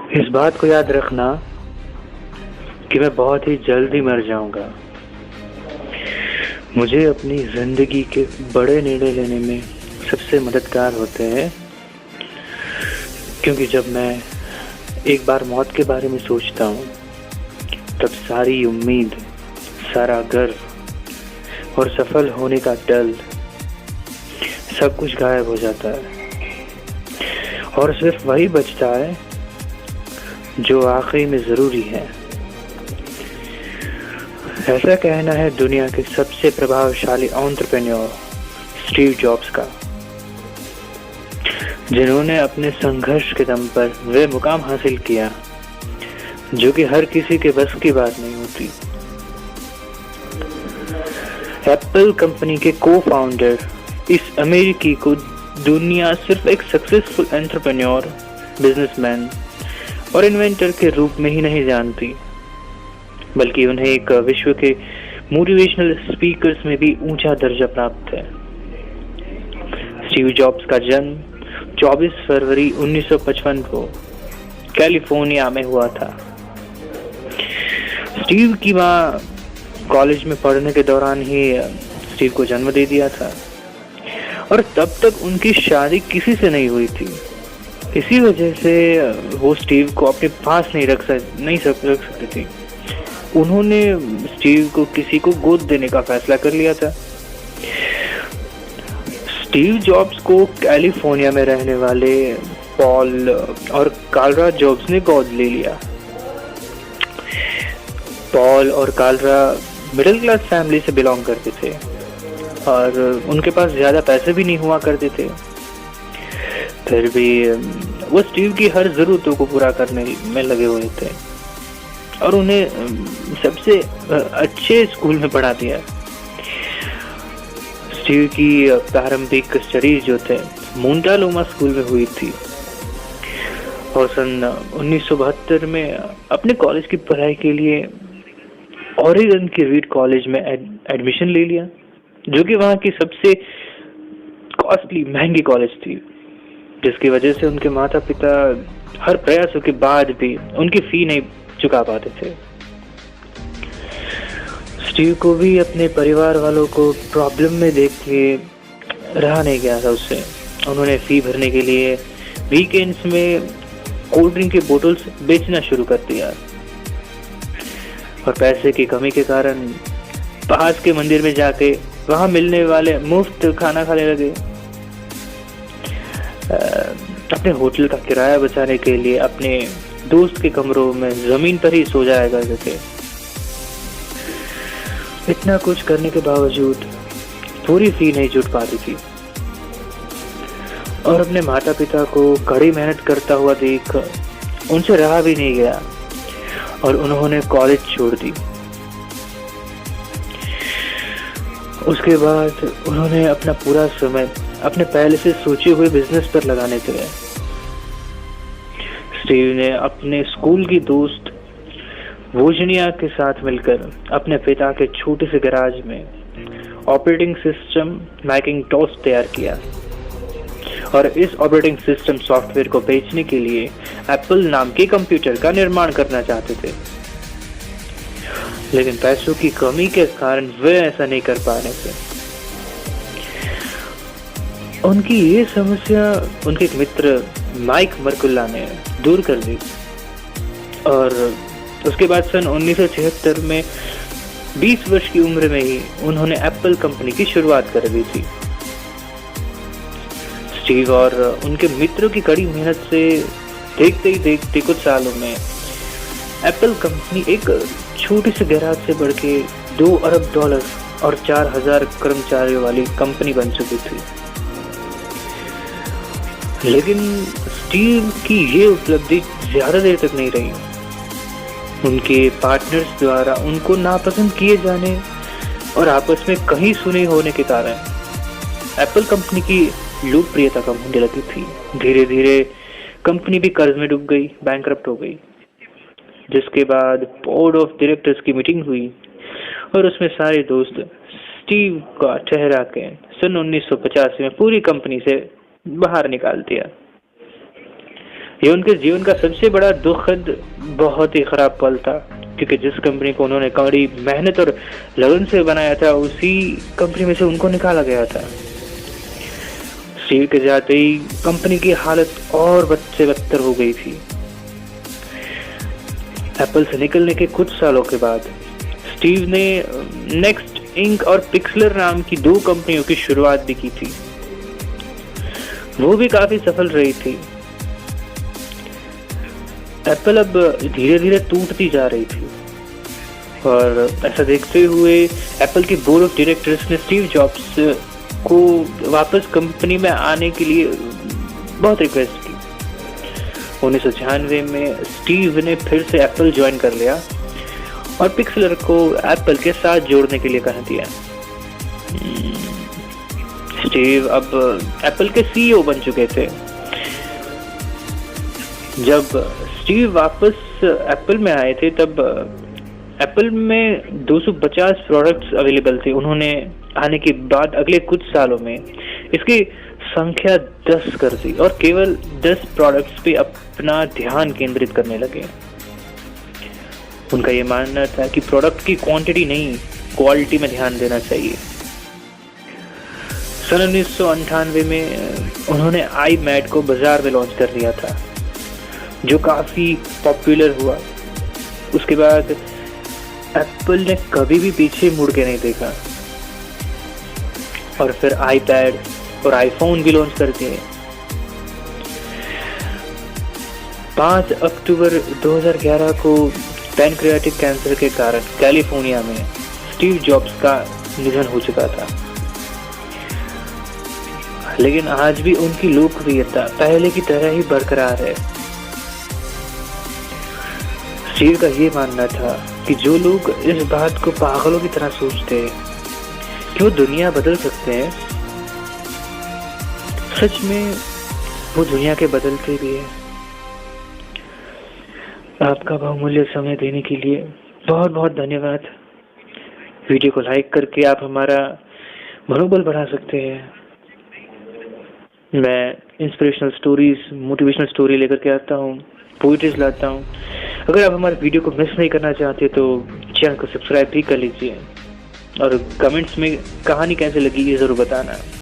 इस बात को याद रखना कि मैं बहुत ही जल्दी मर जाऊंगा। मुझे अपनी जिंदगी के बड़े निर्णय लेने में सबसे मददगार होते हैं, क्योंकि जब मैं एक बार मौत के बारे में सोचता हूँ तब सारी उम्मीद, सारा गर्व और सफल होने का डर सब कुछ गायब हो जाता है और सिर्फ वही बचता है जो आखिरी में जरूरी है। ऐसा कहना है दुनिया के सबसे प्रभावशाली एंटरप्रेन्योर स्टीव जॉब्स का, जिन्होंने अपने संघर्ष के दम पर वे मुकाम हासिल किया जो कि हर किसी के बस की बात नहीं होती। एप्पल कंपनी के को-फाउंडर इस अमेरिकी को दुनिया सिर्फ एक सक्सेसफुल एंटरप्रेन्योर, बिजनेसमैन और इन्वेंटर के रूप में ही नहीं जानती, बल्कि उन्हें एक विश्व के मोटिवेशनल स्पीकर्स में भी ऊंचा दर्जा प्राप्त है। स्टीव जॉब्स का जन्म 24 फरवरी 1955 को कैलिफोर्निया में हुआ था। स्टीव की मां कॉलेज में पढ़ने के दौरान ही स्टीव को जन्म दे दिया था और तब तक उनकी शादी किसी से नहीं हुई थी। इसी वजह से वो स्टीव को अपने पास नहीं रख सकती थी। उन्होंने स्टीव को किसी को गोद देने का फैसला कर लिया था। स्टीव जॉब्स को कैलिफोर्निया में रहने वाले पॉल और कार्ला जॉब्स ने गोद ले लिया। पॉल और कार्ला मिडिल क्लास फैमिली से बिलोंग करते थे और उनके पास ज्यादा पैसे भी नहीं हुआ करते थे। फिर भी वो स्टीव की हर जरूरतों को पूरा करने में लगे हुए थे और उन्हें सबसे अच्छे स्कूल में पढ़ा दिया। स्टीव की प्रारंभिक स्टडीज जो थे मोंटालोमा स्कूल में हुई थी और सन 1972 में अपने कॉलेज की पढ़ाई के लिए ओरेगन के रीड कॉलेज में एडमिशन ले लिया, जो कि वहाँ की सबसे कॉस्टली, महंगी कॉलेज थी, जिसकी वजह से उनके माता पिता हर प्रयासों के बाद भी उनकी फी नहीं चुका पाते थे। स्टीव को भी अपने परिवार वालों को प्रॉब्लम में देख के रहा नहीं गया था उससे। उन्होंने फी भरने के लिए वीकेंड्स में कोल्ड ड्रिंक के बोतल्स बेचना शुरू कर दिया और पैसे की कमी के कारण पास के मंदिर में जाके वहां मिलने वाले मुफ्त खाना खाने लगे। अपने होटल का किराया बचाने के लिए अपने दोस्त के कमरों में जमीन पर ही सो जाया करते थे। इतना कुछ करने के बावजूद पूरी फी नहीं जुट पाती थी और अपने माता पिता को कड़ी मेहनत करता हुआ देख उनसे रहा भी नहीं गया और उन्होंने कॉलेज छोड़ दी। उसके बाद उन्होंने अपना पूरा समय अपने पहले से सोचे हुए बिजनेस पर लगाने के लिए स्टीव ने अपने स्कूल की दोस्त वोजनिया के साथ मिलकर अपने पिता के छोटे से गैराज में ऑपरेटिंग सिस्टम मैकिंटॉश तैयार किया और इस ऑपरेटिंग सिस्टम सॉफ्टवेयर को बेचने के लिए एप्पल नाम के कंप्यूटर का निर्माण करना चाहते थे, लेकिन पैसों की कमी के कारण वे ऐसा नहीं कर पा रहे थे। उनकी ये समस्या उनके एक मित्र माइक मर्कुल्ला ने दूर कर दी और उसके बाद सन 1976 में 20 वर्ष की उम्र में ही उन्होंने एप्पल कंपनी की शुरुआत कर दी थी। स्टीव और उनके मित्रों की कड़ी मेहनत से देखते ही देखते कुछ सालों में एप्पल कंपनी एक छोटे से गैराज से बढ़ के $2 अरब और 4000 कर्मचारियों वाली कंपनी बन चुकी थी। लेकिन स्टीव की ये उपलब्धि ज्यादा देर तक नहीं रही। उनके पार्टनर्स द्वारा उनको नापसंद किए जाने और आपस में कहीं सुने होने के कारण एप्पल कंपनी की लोकप्रियता कम होने लगी थी। धीरे धीरे कंपनी भी कर्ज में डूब गई, बैंकरप्ट हो गई, जिसके बाद बोर्ड ऑफ डायरेक्टर्स की मीटिंग हुई और उसमें सारे दोस्त स्टीव का ठहरा के सन 1985 में पूरी कंपनी से बाहर निकाल दिया। ये उनके जीवन का सबसे बड़ा दुखद, बहुत ही खराब पल था, क्योंकि जिस कंपनी को उन्होंने कड़ी मेहनत और लगन से बनाया था, उसी कंपनी में से उनको निकाला गया था। स्टीव के जाते ही कंपनी की हालत और बदतर हो गई थी। एप्पल से निकलने के कुछ सालों के बाद स्टीव ने नेक्स्ट इंक और पिक्सलर नाम की 2 कंपनियों की शुरुआत भी की थी। वो भी काफी सफल रही थी। एप्पल अब धीरे धीरे टूटती जा रही थी, और ऐसा देखते हुए एप्पल के बोर्ड ऑफ डायरेक्टर्स ने स्टीव जॉब्स को वापस कंपनी में आने के लिए बहुत रिक्वेस्ट की। 1996 में स्टीव ने फिर से एप्पल ज्वाइन कर लिया और पिक्सलर को एप्पल के साथ जोड़ने के लिए कह दिया। स्टीव अब एप्पल के सीईओ बन चुके थे। जब स्टीव वापस एप्पल में आए थे, तब एप्पल में 250 प्रोडक्ट्स अवेलेबल थे। उन्होंने आने के बाद अगले कुछ सालों में इसकी संख्या 10 कर दी और केवल 10 प्रोडक्ट्स पे अपना ध्यान केंद्रित करने लगे। उनका ये मानना था कि प्रोडक्ट की क्वांटिटी नहीं, क्वालिटी में ध्यान देना चाहिए। सन 1998 में उन्होंने iMac को बाजार में लॉन्च कर दिया था, जो काफी पॉपुलर हुआ। उसके बाद एप्पल ने कभी भी पीछे मुड़ के नहीं देखा और फिर iPad और iPhone भी लॉन्च कर दिए। 5 अक्टूबर 2011 को पैनक्रियाटिक कैंसर के कारण कैलिफोर्निया में स्टीव जॉब्स का निधन हो चुका था, लेकिन आज भी उनकी लोकप्रियता पहले की तरह ही बरकरार है। स्टीव का ये मानना था कि जो लोग इस बात को पागलों की तरह सोचते हैं कि वो दुनिया बदल सकते हैं, सच में वो दुनिया के बदलते भी हैं। आपका बहुमूल्य समय देने के लिए बहुत बहुत धन्यवाद। वीडियो को लाइक करके आप हमारा मनोबल बढ़ा सकते हैं। मैं इंस्पिरेशनल स्टोरीज, मोटिवेशनल स्टोरी लेकर के आता हूँ, पोइट्रीज लाता हूँ। अगर आप हमारे वीडियो को मिस नहीं करना चाहते तो चैनल को सब्सक्राइब भी कर लीजिए और कमेंट्स में कहानी कैसे लगी ये ज़रूर बताना।